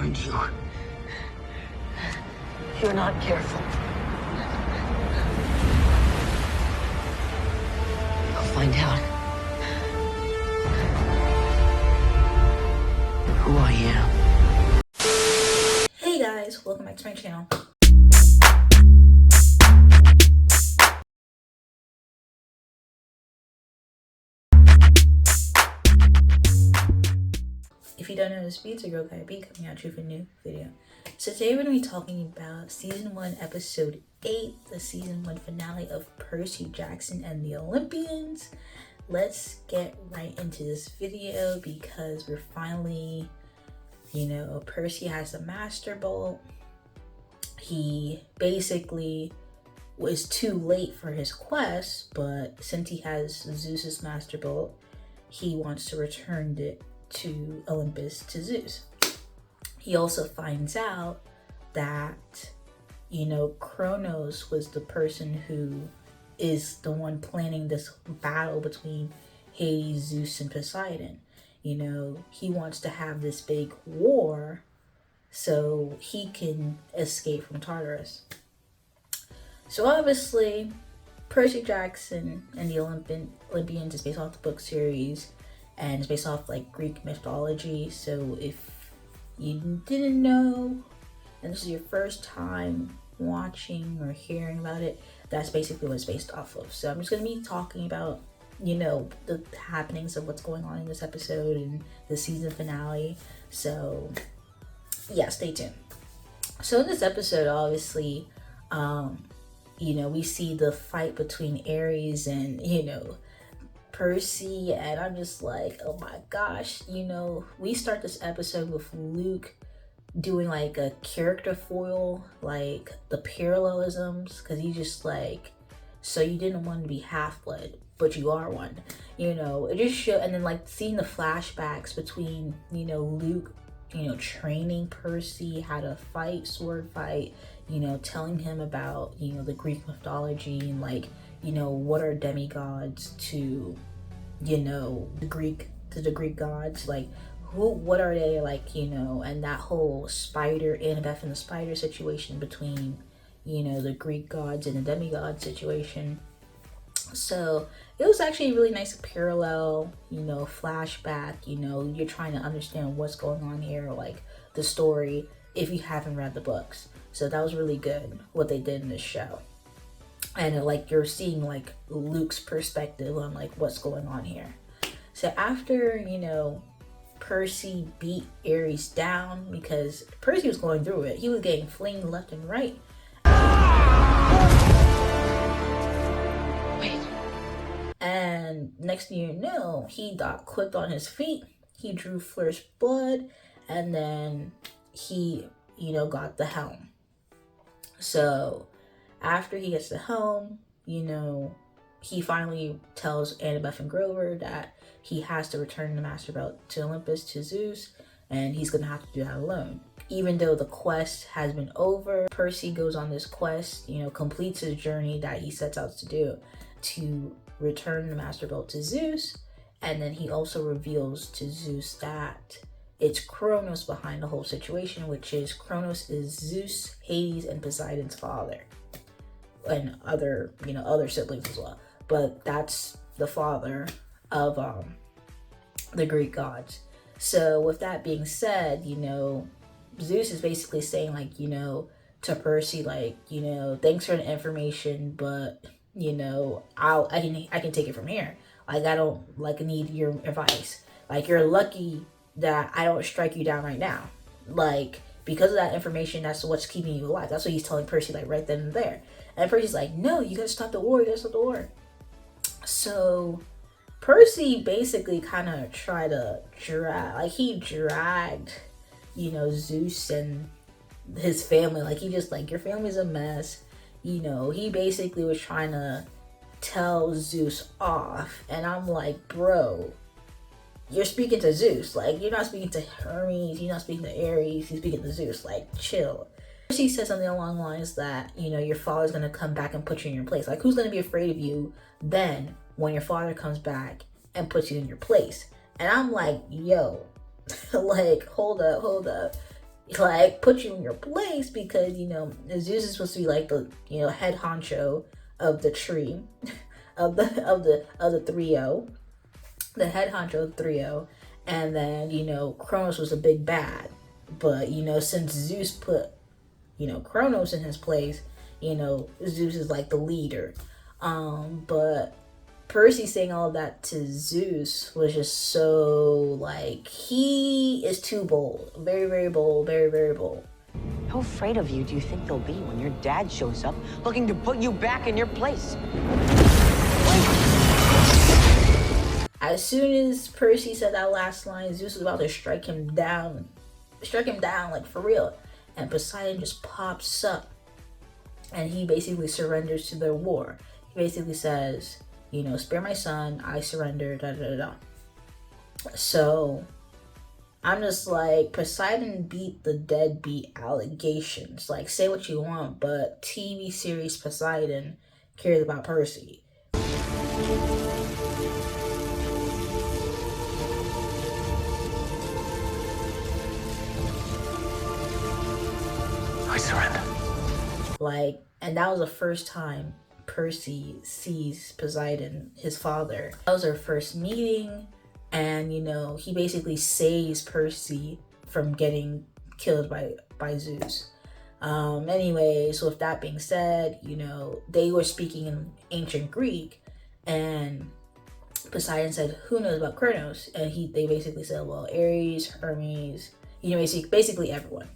warned you. If you're not careful, you'll find out who I am. Hey guys, welcome back to my channel. If you don't know, this is your girl KylerB coming at you with a new video. So today we're going to be talking about season 1 episode 8, the season 1 finale of Percy Jackson and the Olympians. Let's get right into this video because we're finally, Percy has the Master Bolt. He basically was too late for his quest, but since he has Zeus's Master Bolt, he wants to return it to Olympus, to Zeus. He also finds out that, Kronos was the person who is the one planning this battle between Hades, Zeus, and Poseidon. He wants to have this big war so he can escape from Tartarus. So obviously, Percy Jackson and the Olympians is based off the book series, and it's based off Greek mythology. So if you didn't know, and this is your first time watching or hearing about it, that's basically what it's based off of. So I'm just going to be talking about, the happenings of what's going on in this episode and the season finale. So yeah, stay tuned. So in this episode, obviously, we see the fight between Ares and, Percy, and I'm just like, oh my gosh, we start this episode with Luke doing a character foil, the parallelisms, because he's just so you didn't want to be half-blood, but you are one, it just showed. And then seeing the flashbacks between, Luke, training Percy how to fight, sword fight, telling him about, the Greek mythology and what are demigods to, the Greek gods, what are they and that whole spider, Annabeth and the spider situation between, the Greek gods and the demigod situation. So it was actually a really nice parallel, flashback, you're trying to understand what's going on here, the story, if you haven't read the books. So that was really good what they did in this show. And you're seeing Luke's perspective on what's going on here. So after, Percy beat Ares down, because Percy was going through it. He was getting flinged left and right. Wait. And next thing you know, he got clipped on his feet. He drew first blood, and then he, got the helm. So after he gets the helm, he finally tells Annabeth and Grover that he has to return the Master Belt to Olympus, to Zeus, and he's going to have to do that alone. Even though the quest has been over, Percy goes on this quest, completes his journey that he sets out to do to return the Master Belt to Zeus, and then he also reveals to Zeus that it's Kronos behind the whole situation, which is Kronos is Zeus, Hades, and Poseidon's father, and other siblings as well. But that's the father of the Greek gods. So with that being said, Zeus is basically saying to Percy, thanks for the information, but I can take it from here. I don't need your advice. You're lucky that I don't strike you down right now. Because of that information, that's what's keeping you alive. That's what he's telling Percy right then and there. And Percy's no, you gotta stop the war, you gotta stop the war. So Percy basically kind of tried to drag, he dragged, Zeus and his family. He just your family's a mess. He basically was trying to tell Zeus off. And I'm bro, you're speaking to Zeus. You're not speaking to Hermes, you're not speaking to Ares, you're speaking to Zeus. Chill. He says something along the lines that, your father's going to come back and put you in your place. Who's going to be afraid of you then when your father comes back and puts you in your place? And I'm yo, hold up. like put you in your place, because Zeus is supposed to be like the head honcho of the tree, of the trio, the head honcho of the trio, and then Kronos was a big bad, but since Zeus put Kronos in his place, Zeus is like the leader. But Percy saying all that to Zeus was just so like, he is too bold, very, very bold, very, very bold. How afraid of you do you think they'll be when your dad shows up looking to put you back in your place? As soon as Percy said that last line, Zeus was about to strike him down, like for real. And Poseidon just pops up, and he basically surrenders to their war. He basically says, spare my son, I surrender, da da da. So I'm just like, Poseidon beat the deadbeat allegations. Like, say what you want, but TV series Poseidon cares about Percy. I surrender. Like, and that was the first time Percy sees Poseidon, his father. That was their first meeting, and he basically saves Percy from getting killed by Zeus. Anyways, with that being said, they were speaking in ancient Greek, and Poseidon said, "Who knows about Kronos?" And they basically said, "Well, Ares, Hermes, basically everyone."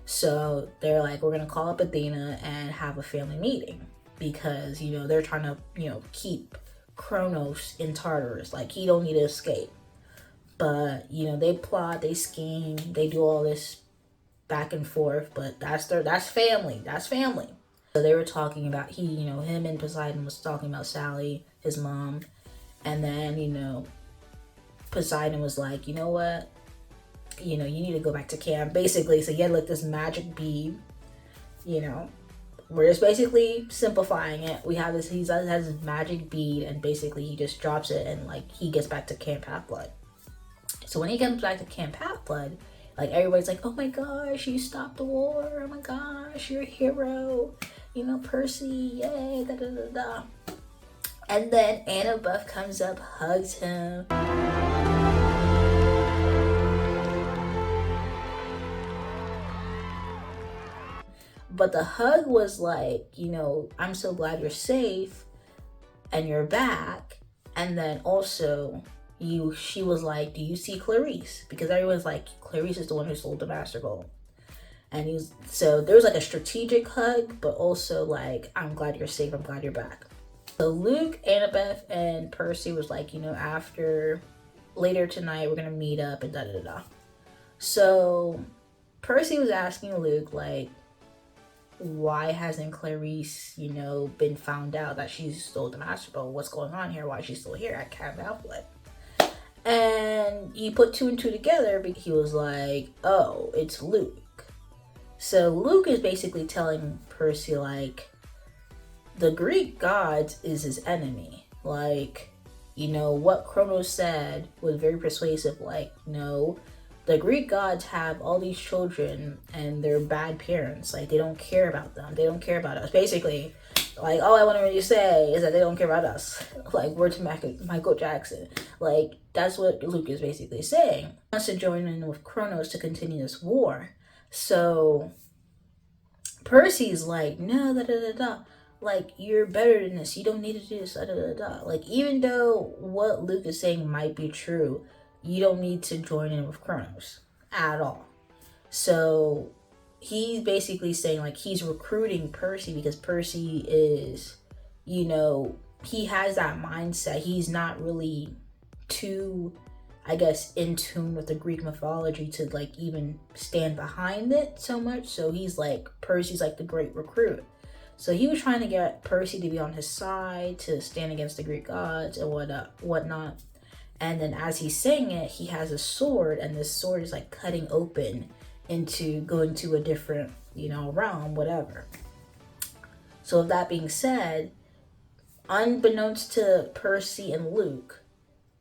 So they're like, "We're gonna call up Athena and have a family meeting," because they're trying to keep Kronos in Tartarus. Like, he don't need to escape. But they plot, they scheme, they do all this back and forth. But that's family. That's family. So they were talking about him and Poseidon was talking about Sally, his mom, and then Poseidon was like, "You know what? You need to go back to camp," basically. So he had like this magic bead, we're just basically simplifying it. We have this, he has this magic bead, and basically he just drops it, and like he gets back to Camp Half-Blood. So when he comes back to Camp Half-Blood, like everybody's like, "Oh my gosh, you stopped the war, oh my gosh, you're a hero, Percy, yay, da da da da." And then Annabeth comes up, hugs him. But the hug was like, "I'm so glad you're safe and you're back." And then also, she was like, "Do you see Clarice?" Because everyone's like, Clarice is the one who sold the Master Gold. And so there was like a strategic hug, but also like, "I'm glad you're safe, I'm glad you're back." So Luke, Annabeth, and Percy was like, after, later tonight, we're gonna meet up and da da da. So Percy was asking Luke, like, why hasn't Clarice, been found out that she stole the Master Ball? What's going on here? Why is she still here at Camp Half-Blood? And he put two and two together because he was like, "Oh, it's Luke." So Luke is basically telling Percy, like, the Greek gods is his enemy. Like, what Kronos said was very persuasive. Like, no, the Greek gods have all these children and they're bad parents. Like, they don't care about them. They don't care about us. Basically, like, all I want to really say is that they don't care about us. Like, word to Michael Jackson. Like, that's what Luke is basically saying. He wants to join in with Kronos to continue this war. So Percy's like, "No, da da da da. Like, you're better than this. You don't need to do this, da da da da." Like, even though what Luke is saying might be true, you don't need to join in with Kronos at all. So he's basically saying, like, he's recruiting Percy because Percy is, he has that mindset. He's not really too, I guess, in tune with the Greek mythology to like even stand behind it so much. So he's like, Percy's like the great recruit. So he was trying to get Percy to be on his side, to stand against the Greek gods and whatnot. And then as he's saying it, he has a sword, and this sword is like cutting open into going to a different, realm, whatever. So with that being said, unbeknownst to Percy and Luke,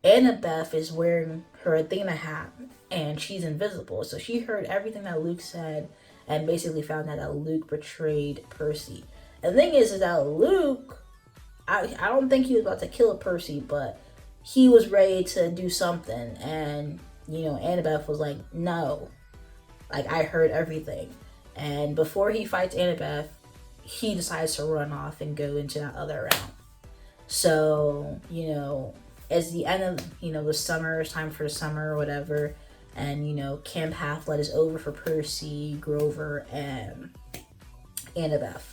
Annabeth is wearing her Athena hat and she's invisible. So she heard everything that Luke said and basically found out that Luke betrayed Percy. And the thing is that Luke, I don't think he was about to kill Percy, but he was ready to do something. And, you know, Annabeth was like, no, like, I heard everything. And before he fights Annabeth, he decides to run off and go into that other realm. So, you know, as the end of, you know, the summer, it's time for the summer or whatever, and, you know, Camp Half-Blood is over for Percy, Grover, and Annabeth.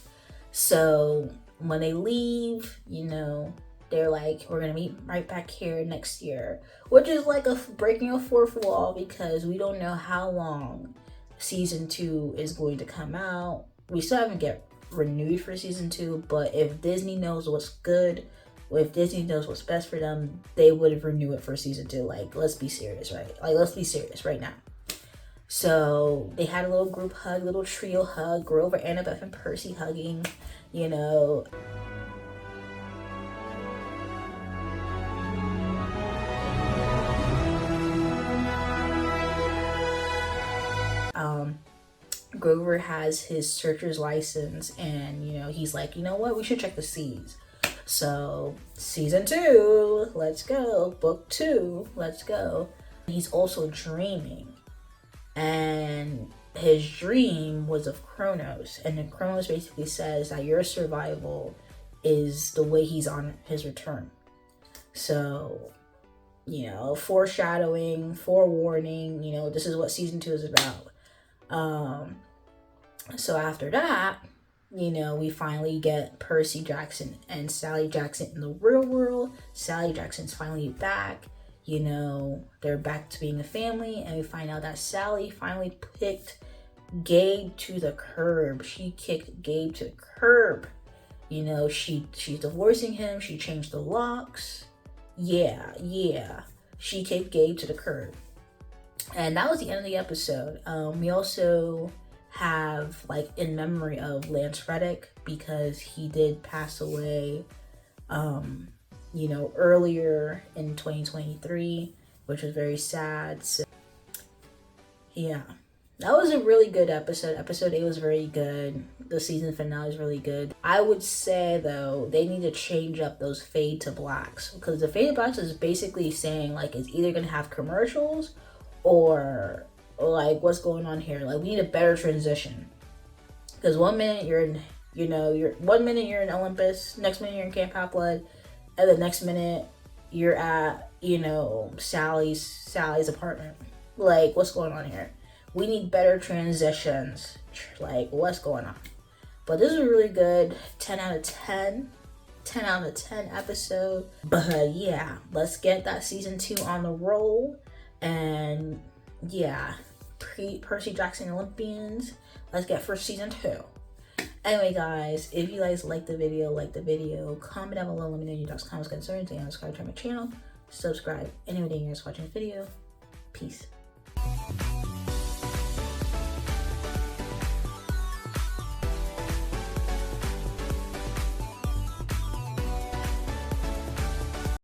So when they leave, you know, they're like, we're gonna meet right back here next year, which is like a breaking a fourth wall, because we don't know how long season 2 is going to come out. We still haven't get renewed for season 2, but if Disney knows what's good, if Disney knows what's best for them, they would renew it for season 2. Like, let's be serious, right? Like, let's be serious right now. So they had a little group hug, little trio hug, Grover, Annabeth, and Percy hugging, you know. Grover has his searcher's license, and, you know, he's like, you know what, we should check the seas. So season 2, let's go. Book 2, let's go. He's also dreaming, and his dream was of Kronos, and the Kronos basically says that your survival is the way he's on his return. So, you know, foreshadowing, forewarning, you know, this is what season 2 is about. So after that, you know, we finally get Percy Jackson and Sally Jackson in the real world. Sally Jackson's finally back. You know, they're back to being a family, and we find out that Sally finally picked Gabe to the curb. She kicked Gabe to the curb. You know, she's divorcing him. She changed the locks. Yeah. She kicked Gabe to the curb. And that was the end of the episode. We also have, like, in memory of Lance Reddick, because he did pass away, you know, earlier in 2023, which was very sad. So, yeah, that was a really good episode. Episode 8 was very good. The season finale is really good. I would say, though, they need to change up those fade to blacks, because the fade to blacks is basically saying, like, it's either going to have commercials or like, what's going on here? Like, we need a better transition, because 1 minute you're in, you know, 1 minute you're in Olympus, next minute you're in Camp Half-Blood, and the next minute you're at, you know, Sally's apartment. Like, what's going on here? We need better transitions. Like, what's going on? But this is a really good 10 out of 10 episode. But yeah, let's get that season 2 on the roll. And yeah, Percy Jackson Olympians, let's get for season 2. Anyway, guys, if you guys like the video, comment down below, let me know your thoughts, comments, concerns, and subscribe to my channel. Subscribe anyway you guys watching this video. Peace.